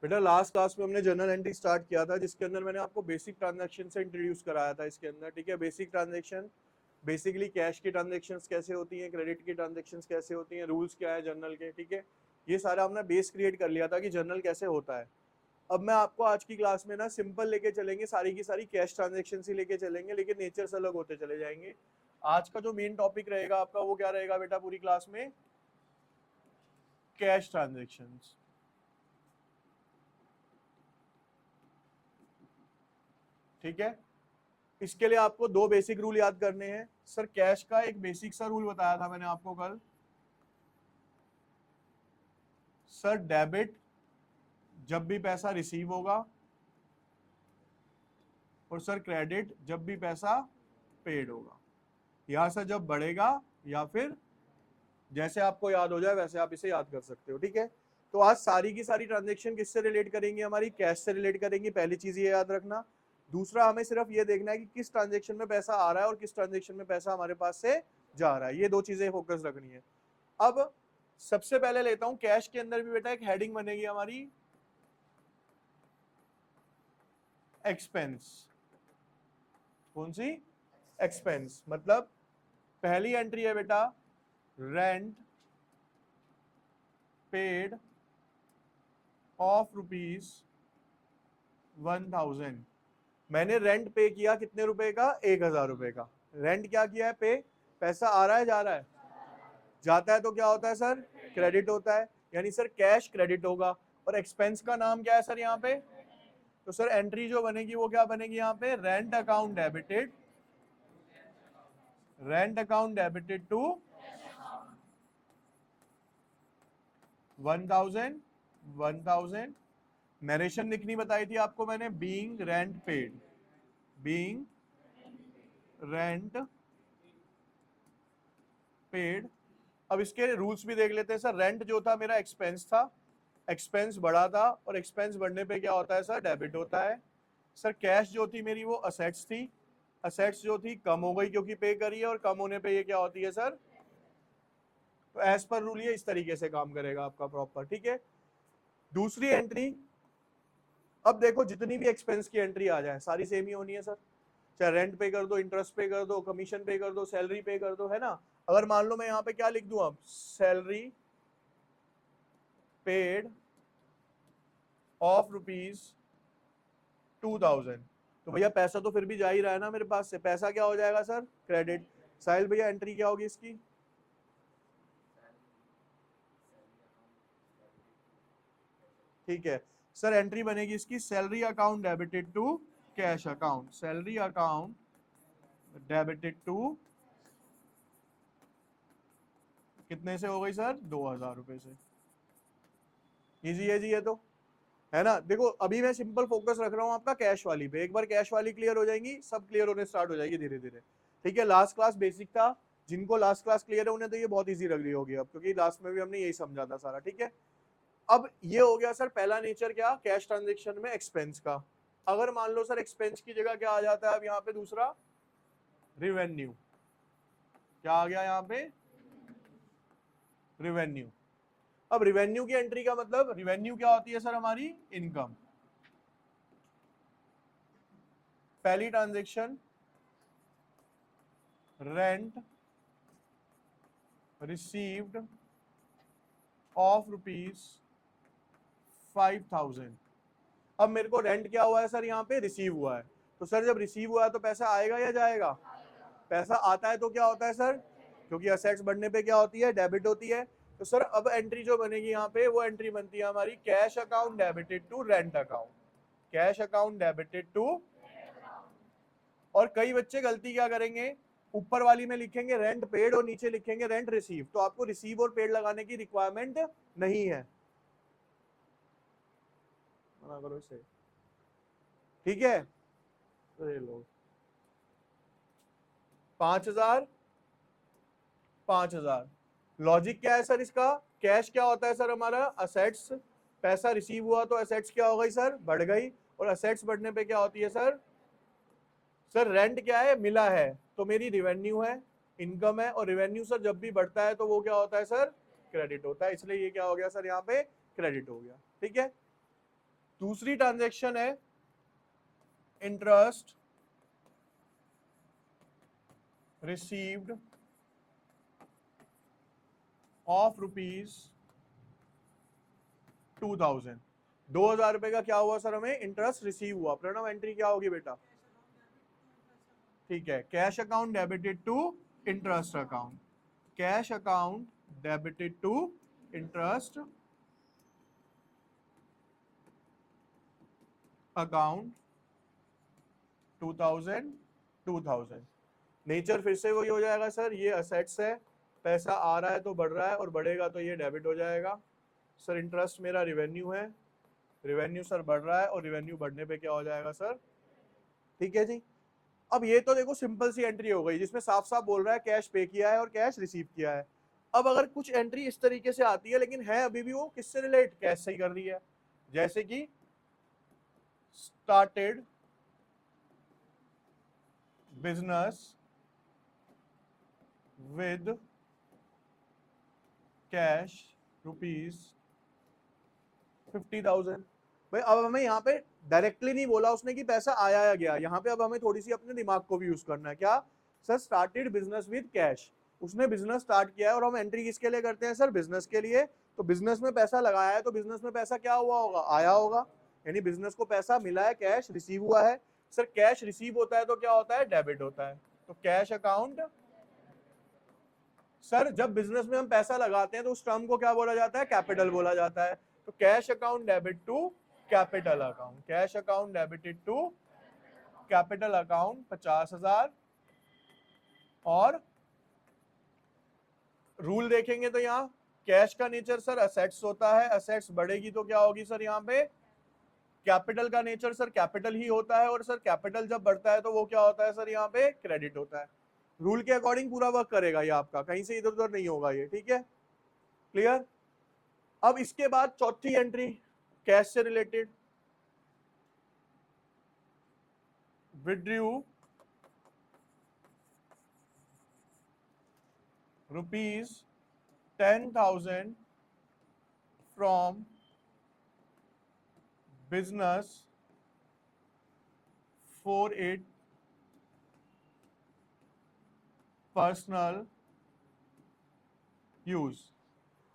बेटा last class में हमने जर्नल एंट्री स्टार्ट किया था, जिसके अंदर मैंने आपको बेसिक ट्रांजैक्शन से इंट्रोड्यूस कराया था इसके अंदर, ठीक है। बेसिक ट्रांजैक्शन बेसिकली कैश की ट्रांजैक्शंस कैसे होती हैं, क्रेडिट की ट्रांजैक्शंस कैसे होती हैं, रूल्स क्या है जर्नल के, ठीक है। ये सारा हमने बेस क्रिएट कर लिया था कि जर्नल कैसे होता है। अब मैं आपको आज की क्लास में ना सिंपल लेके चलेंगे, सारी की सारी कैश ट्रांजैक्शन ही लेके चलेंगे, लेकिन नेचर से अलग होते चले जाएंगे। आज का जो मेन टॉपिक रहेगा आपका वो क्या रहेगा बेटा पूरी क्लास में? कैश ट्रांजैक्शंस, ठीक है। इसके लिए आपको दो बेसिक रूल याद करने हैं। सर कैश का एक बेसिक सा रूल बताया था मैंने आपको कल, सर डेबिट जब भी पैसा रिसीव होगा और सर क्रेडिट जब भी पैसा पेड होगा। यहां से जब बढ़ेगा या फिर जैसे आपको याद हो जाए वैसे आप इसे याद कर सकते हो, ठीक है। तो आज सारी की सारी ट्रांजैक्शन किससे रिलेट करेंगे? हमारी कैश से रिलेट करेंगे, पहली चीज ये याद रखना। दूसरा हमें सिर्फ ये देखना है कि किस ट्रांजैक्शन में पैसा आ रहा है और किस ट्रांजैक्शन में पैसा हमारे पास से जा रहा है, ये दो चीजें फोकस रखनी है। अब सबसे पहले लेता हूं कैश के अंदर भी बेटा एक हेडिंग बनेगी हमारी एक्सपेंस। कौन सी? एक्सपेंस। मतलब पहली एंट्री है बेटा रेंट पेड ऑफ ₹1000। मैंने रेंट पे किया कितने रुपए का? 1000 रुपए का। रेंट क्या किया है? पे। पैसा आ रहा है जा रहा है? जाता है तो क्या होता है सर? क्रेडिट होता है, यानी सर कैश क्रेडिट होगा। और एक्सपेंस का नाम क्या है सर यहाँ पे? तो सर एंट्री जो बनेगी वो क्या बनेगी यहाँ पे? Rent account debited, rent account debited to 1000। 1000 narration लिखनी बताई थी आपको मैंने, being rent paid, being rent paid. अब इसके रूल्स भी देख लेते हैं सर। रेंट जो था मेरा एक्सपेंस था, एक्सपेंस बढ़ा था और एक्सपेंस बढ़ने पे क्या होता है सर? डेबिट होता है। सर कैश जो थी मेरी वो असेट्स थी, असेट्स जो थी कम हो गई क्योंकि पे करी है, और कम होने पे ये क्या होती है सर? तो एज पर रूल ये इस तरीके से काम करेगा आपका प्रॉपर, ठीक है। दूसरी एंट्री, अब देखो जितनी भी एक्सपेंस की एंट्री आ जाए सारी सेम ही होनी है सर। चाहे रेंट पे कर दो, इंटरेस्ट पे कर दो, कमीशन पे कर दो, सैलरी पे कर दो, है ना। अगर मान लो मैं यहाँ पे क्या लिख दूं अब? सैलरी पेड ऑफ ₹2000, तो भैया पैसा तो फिर भी जा ही रहा है ना मेरे पास से। पैसा क्या हो जाएगा सर? क्रेडिट। साहिल भैया एंट्री क्या होगी इसकी? ठीक है सर, एंट्री बनेगी इसकी salary account debited to cash account, salary account debited to कितने से हो गई सर? 2000 रुपए से। इजी है जी ये तो, है ना। देखो अभी मैं सिंपल फोकस रख रहा हूँ आपका कैश वाली पे। एक बार कैश वाली क्लियर हो जाएंगी, सब क्लियर होने स्टार्ट हो जाएगी धीरे धीरे, ठीक है। लास्ट क्लास बेसिक था, जिनको लास्ट क्लास क्लियर है उन्हें तो ये बहुत इजी लग रही होगी अब, क्योंकि लास्ट में भी हमने यही समझा था सारा, ठीक है। अब ये हो गया सर पहला नेचर क्या? कैश ट्रांजेक्शन में एक्सपेंस का। अगर मान लो सर एक्सपेंस की जगह क्या आ जाता है अब यहाँ पे? दूसरा रिवेन्यू। क्या आ गया यहाँ पे? रिवेन्यू। अब रिवेन्यू की एंट्री का मतलब, रिवेन्यू क्या होती है सर? हमारी इनकम। पहली ट्रांजेक्शन रेंट रिसीव्ड ऑफ ₹5000। अब मेरे को रेंट क्या हुआ है सर? यहाँ पे रिसीव हुआ है। तो सर जब रिसीव हुआ है तो पैसा आएगा या जाएगा? पैसा आता है तो क्या होता है सर? क्योंकि असेट्स बढ़ने पे क्या होती है? डेबिट होती है। तो सर अब एंट्री जो बनेगी यहाँ पे वो एंट्री बनती है हमारी cash account debited to rent account, cash account debited to. और कई बच्चे गलती क्या करेंगे, ऊपर वाली में लिखेंगे रेंट पेड और नीचे लिखेंगे रेंट रिसीव। तो आपको रिसीव और पेड लगाने की रिक्वायरमेंट नहीं है, मना करो इसे, ठीक है। तो ये लो 5000, 5000। लॉजिक क्या है सर इसका? कैश क्या होता है सर? हमारा असेट्स। पैसा रिसीव हुआ तो असेट्स क्या हो गई सर? बढ़ गई। और असेट्स बढ़ने पे क्या होती है सर? सर रेंट क्या है? मिला है, तो मेरी रिवेन्यू है, इनकम है। और रिवेन्यू सर जब भी बढ़ता है तो वो क्या होता है सर? क्रेडिट होता है। इसलिए ये क्या हो गया सर? यहाँ पे क्रेडिट हो गया, ठीक है। दूसरी ट्रांजैक्शन है इंटरेस्ट रिसीव्ड ऑफ ₹2000। 2000 रुपए का क्या हुआ सर, हमें इंटरेस्ट रिसीव हुआ। प्रणव एंट्री क्या होगी बेटा? ठीक है, cash account debited to interest account, cash account debited to interest account 2000। Nature फिर से वही हो जाएगा सर, ये असेट्स है, पैसा आ रहा है तो बढ़ रहा है और बढ़ेगा तो ये डेबिट हो जाएगा। सर इंटरेस्ट मेरा रिवेन्यू है, रिवेन्यू सर बढ़ रहा है और रिवेन्यू बढ़ने पे क्या हो जाएगा सर? ठीक है जी। अब ये तो देखो सिंपल सी एंट्री हो गई जिसमें साफ साफ बोल रहा है कैश पे किया है और कैश रिसीव किया है। अब अगर कुछ एंट्री इस तरीके से आती है लेकिन है अभी भी वो किससे रिलेट, कैश से ही कर रही है, जैसे कि स्टार्टेड बिजनेस विद कैश ₹50,000। भाई अब हमें यहाँ पे डायरेक्टली नहीं बोला उसने कि पैसा आया या गया, यहाँ पे अब हमें थोड़ी सी अपने दिमाग को भी यूज करना है। क्या sir? Started business with cash, उसने बिजनेस स्टार्ट किया है और हम एंट्री किसके लिए करते हैं सर? बिजनेस के लिए। तो बिजनेस में पैसा लगाया है तो बिजनेस में पैसा क्या हुआ होगा? आया होगा, यानी बिजनेस को पैसा मिला है, कैश रिसीव हुआ है। सर कैश रिसीव होता है तो क्या होता है? डेबिट होता है। तो कैश अकाउंट, सर जब बिजनेस में हम पैसा लगाते हैं तो उस टर्म को क्या बोला जाता है? कैपिटल बोला जाता है। तो cash account debit to capital account, cash account debited to capital account 50,000। और रूल देखेंगे तो यहाँ कैश का नेचर सर असेट्स होता है, असेट्स बढ़ेगी तो क्या होगी सर? यहाँ पे कैपिटल का नेचर सर कैपिटल ही होता है और सर कैपिटल जब बढ़ता है तो वो क्या होता है सर? यहाँ पे क्रेडिट होता है। रूल के अकॉर्डिंग पूरा वर्क करेगा ये आपका, कहीं से इधर उधर नहीं होगा ये, ठीक है? क्लियर? अब इसके बाद चौथी एंट्री कैश से related, withdrew ₹10,000 from business for it personal use.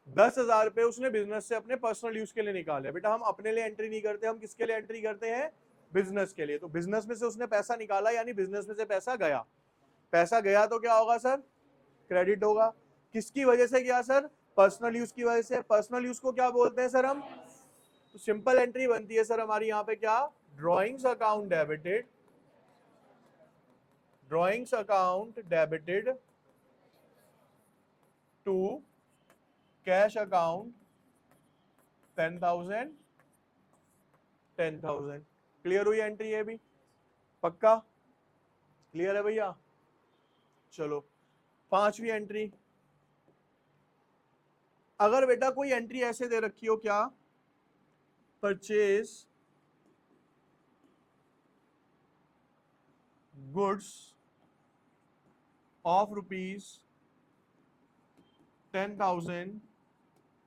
10,000 रुपए उसने बिजनेस से अपने पर्सनल यूज के लिए निकाले। बेटा हम अपने लिए एंट्री नहीं करते, हम किसके लिए एंट्री करते हैं? बिजनेस के लिए। तो बिजनेस में से उसने पैसा निकाला यानी बिजनेस में से पैसा गया, पैसा गया तो क्या होगा सर? क्रेडिट होगा। किसकी वजह से गया सर? पर्सनल यूज की वजह से। पर्सनल यूज को क्या बोलते हैं सर हम? तो सिंपल एंट्री बनती है सर हमारी यहाँ पे क्या? Drawings account debited, drawings account debited to cash account 10,000। Clear हुई एंट्री है भी? पक्का क्लियर है भैया? चलो पांचवी एंट्री, अगर बेटा कोई एंट्री ऐसे दे रखी हो, क्या? Purchase goods of ₹10,000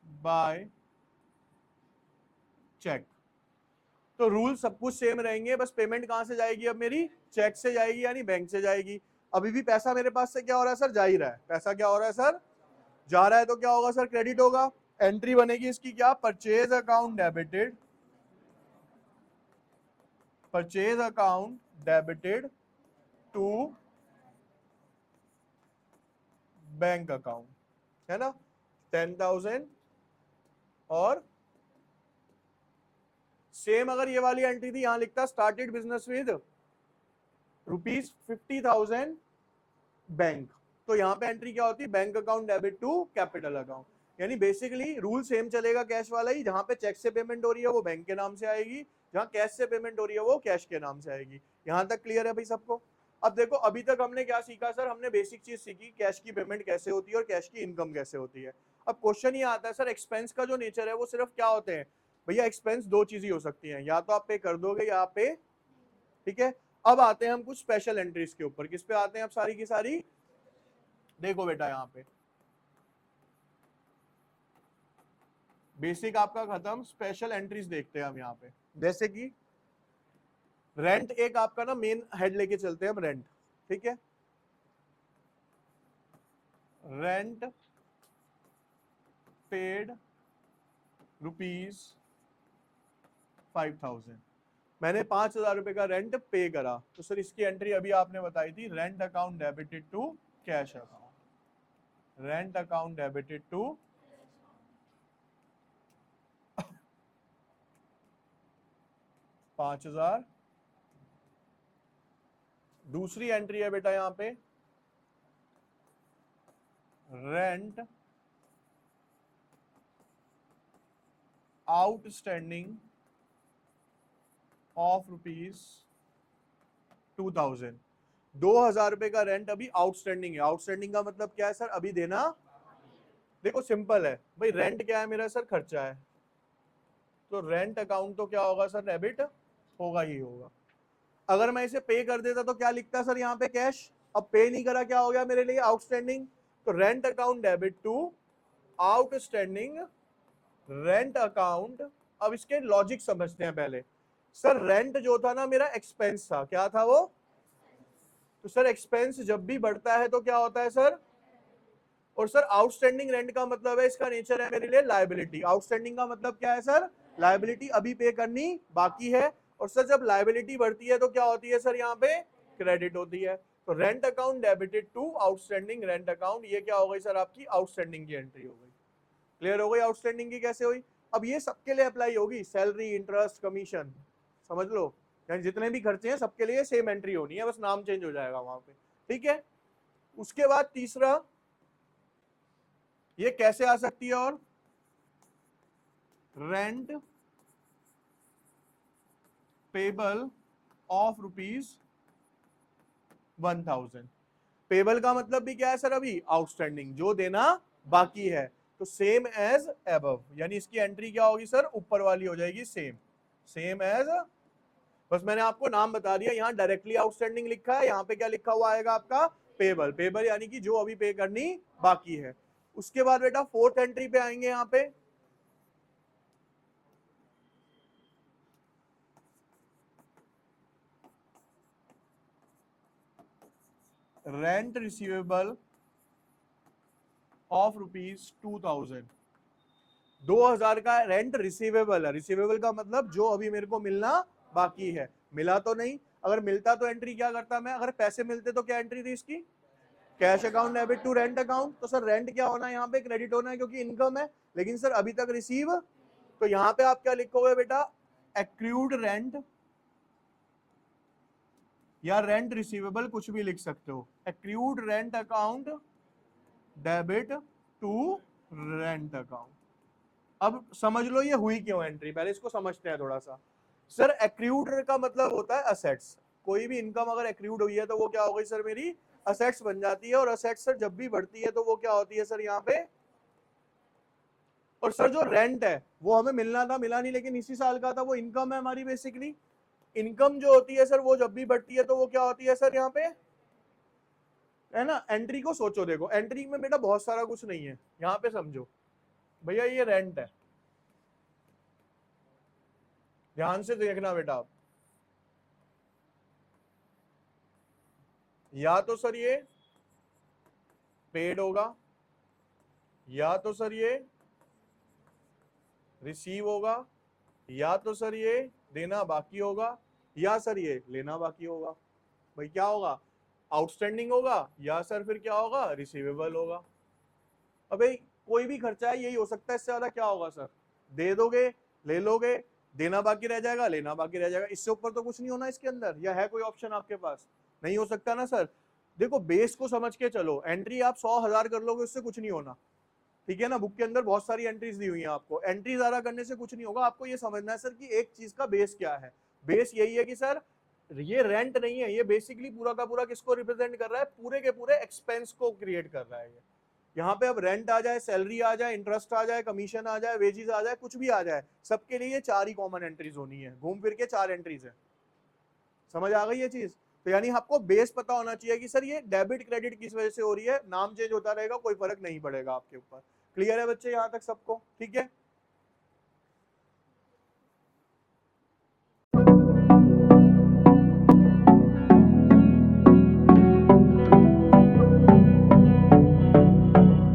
by cheque. तो रूल सब कुछ सेम रहेंगे, बस पेमेंट कहां से जाएगी अब मेरी? चेक से जाएगी यानी बैंक से जाएगी। अभी भी पैसा मेरे पास से क्या हो रहा है सर? जा ही रहा है। पैसा क्या हो रहा है सर? जा रहा है। तो क्या होगा सर? क्रेडिट होगा। एंट्री बनेगी इसकी क्या? Purchase account debited, purchase account debited to bank account, है ना? 10,000। और सेम अगर ये वाली एंट्री थी, यहां लिखता स्टार्टेड बिजनेस विद ₹50,000 बैंक, तो यहाँ पे एंट्री क्या होती है? Bank account debit to capital account. यानी बेसिकली रूल सेम चलेगा कैश वाला ही, जहां पे चेक से पेमेंट हो रही है वो बैंक के नाम से आएगी, जहां कैश से पेमेंट हो रही है वो कैश के नाम से आएगी। यहां तक क्लियर है भाई सबको? अब देखो अभी तक हमने क्या सीखा सर? हमने बेसिक चीज सीखी, कैश की पेमेंट कैसे होती है और कैश की इनकम कैसे होती है। अब क्वेश्चन ये आता है सर एक्सपेंस का जो नेचर है वो सिर्फ क्या होते हैं? भैया एक्सपेंस दो चीज ही हो सकती है, या तो आप पे कर दोगे या आप पे, ठीक है? अब आते हैं हम कुछ स्पेशल एंट्रीज के ऊपर। किस पे आते हैं अब सारी की सारी? देखो बेटा यहाँ पे बेसिक आपका खत्म, स्पेशल एंट्रीज देखते हैं हम यहाँ पे। जैसे कि रेंट एक आपका ना मेन हेड लेके चलते हैं हम, रेंट, ठीक है, रेंट पेड ₹5,000, मैंने 5,000 रुपए का रेंट पे करा, तो सर इसकी एंट्री अभी आपने बताई थी, rent account debited to cash account, rent account debited to 5,000। दूसरी एंट्री है बेटा यहां पे, रेंट आउटस्टैंडिंग ऑफ ₹2,000, 2,000 रुपए का रेंट अभी आउटस्टैंडिंग है। आउटस्टैंडिंग का मतलब क्या है सर? अभी देना। देखो सिंपल है भाई, रेंट क्या है मेरा सर? खर्चा है, तो रेंट अकाउंट तो क्या होगा सर? डेबिट होगा ही होगा। अगर मैं इसे पे कर देता तो क्या लिखता सर यहाँ पे? कैश। अब पे नहीं करा, क्या हो गया मेरे लिए? आउटस्टैंडिंग। तो rent account debit to outstanding rent account. अब इसके लॉजिक समझते हैं पहले। सर रेंट जो था ना मेरा एक्सपेंस था, क्या था वो? तो सर एक्सपेंस जब भी बढ़ता है तो क्या होता है सर? और सर आउटस्टैंडिंग रेंट का मतलब है, इसका नेचर है मेरे लिए लायबिलिटी। आउटस्टैंडिंग का मतलब क्या है सर? लायबिलिटी अभी पे करनी बाकी है। और सर जब लायबिलिटी बढ़ती है तो क्या होती है सर? यहाँ पे क्रेडिट होती है। तो rent account debited to outstanding rent account, ये क्या हो गई सर? आपकी आउटस्टैंडिंग की एंट्री हो गई। क्लियर हो गई आउटस्टैंडिंग की कैसे हुई? अब ये सबके लिए अप्लाई होगी, सैलरी, इंटरेस्ट, कमीशन, समझ लो, यानी जितने भी खर्चे हैं सबके लिए सेम एंट्री होनी है, बस नाम चेंज हो जाएगा वहां पे, ठीक है। उसके बाद तीसरा, ये कैसे आ सकती है? और रेंट पेबल ऑफ ₹1,000। पेबल का मतलब भी क्या है सर? अभी आउटस्टैंडिंग, जो देना बाकी है। तो सेम एज एबव, यानी इसकी एंट्री क्या होगी सर? ऊपर वाली हो जाएगी, सेम, सेम एज। बस मैंने आपको नाम बता दिया, यहाँ डायरेक्टली आउटस्टैंडिंग लिखा है, यहाँ पे क्या लिखा हुआ आएगा आपका? पेबल। पेबल यानी कि जो अभी पे करनी बाकी है। उसके बाद बेटा फोर्थ एंट्री पे आएंगे, यहाँ पे रेंट रिसीवेबल ऑफ ₹2,000। 2,000 का रेंट रिसीवेबल है। रिसीवेबल का मतलब जो अभी मेरे को मिलना बाकी है। मिला तो नहीं, अगर मिलता तो एंट्री क्या करता मैं? अगर पैसे मिलते तो क्या एंट्री थी इसकी? Cash account debit to rent account. तो सर रेंट क्या होना है यहाँ पे? क्रेडिट होना है, क्योंकि इनकम है। लेकिन सर अभी तक रिसीव, तो यहाँ पे आप क्या लिखोगे बेटा? एक्रूड रेंट या रेंट रिसीवेबल, कुछ भी लिख सकते हो। Accrued rent account debit to rent account. अब समझ लो ये हुई क्यों एंट्री, पहले इसको समझते हैं थोड़ा सा। सर एक्रूड का मतलब होता है असेट्स। कोई भी इनकम अगर एक्रूड हुई है तो वो क्या हो गई सर? मेरी असेट्स बन जाती है। और असेट्स सर जब भी बढ़ती है तो वो क्या होती है सर? यहाँ पे। और सर जो रेंट है वो हमें मिलना था, मिला नहीं, लेकिन इसी साल का था, वो इनकम है हमारी बेसिकली। इनकम जो होती है सर वो जब भी बढ़ती है तो वो क्या होती है सर? यहाँ पे, है ना। एंट्री को सोचो, देखो एंट्री में बेटा बहुत सारा कुछ नहीं है, यहाँ पे समझो भैया, ये रेंट है, ध्यान से देखना बेटा आप। या तो सर ये पेड होगा, या तो सर ये रिसीव होगा, या तो सर ये देना बाकी होगा, या सर ये लेना बाकी होगा। भाई क्या होगा? आउटस्टैंडिंग होगा, या सर फिर क्या होगा? रिसीवेबल होगा। अबे कोई भी खर्चा है यही हो सकता है, इससे ज्यादा क्या होगा सर? दे दोगे, ले लोगे, देना बाकी रह जाएगा, लेना बाकी रह जाएगा, इससे ऊपर तो कुछ नहीं होना इसके अंदर। या है कोई ऑप्शन आपके पास? नहीं हो सकता ना सर। देखो बेस को समझ के चलो, एंट्री आप 100,000 कर लोगे उससे कुछ नहीं होना, ठीक है ना। बुक के अंदर बहुत सारी एंट्रीज दी हुई है आपको, एंट्री ज्यादा करने से कुछ नहीं होगा। आपको ये समझना है सर कि एक चीज का बेस क्या है। बेस यही है कि सर ये रेंट नहीं है, ये बेसिकली पूरा का पूरा किसको रिप्रेजेंट कर रहा है? पूरे के पूरे एक्सपेंस को क्रिएट कर रहा है ये। यहाँ पे अब रेंट आ जाए, सैलरी आ जाए, इंटरेस्ट आ जाए, कमीशन आ जाए, वेजेस आ जाए, कुछ भी आ जाए, सबके लिए ये 4 ही कॉमन एंट्रीज होनी है। घूम फिर के 4 एंट्रीज है। समझ आ गई ये चीज? तो यानी आपको बेस पता होना चाहिए कि सर ये डेबिट क्रेडिट किस वजह से हो रही है। नाम चेंज होता रहेगा, कोई फर्क नहीं पड़ेगा आपके ऊपर। क्लियर है बच्चे यहाँ तक सबको? ठीक है।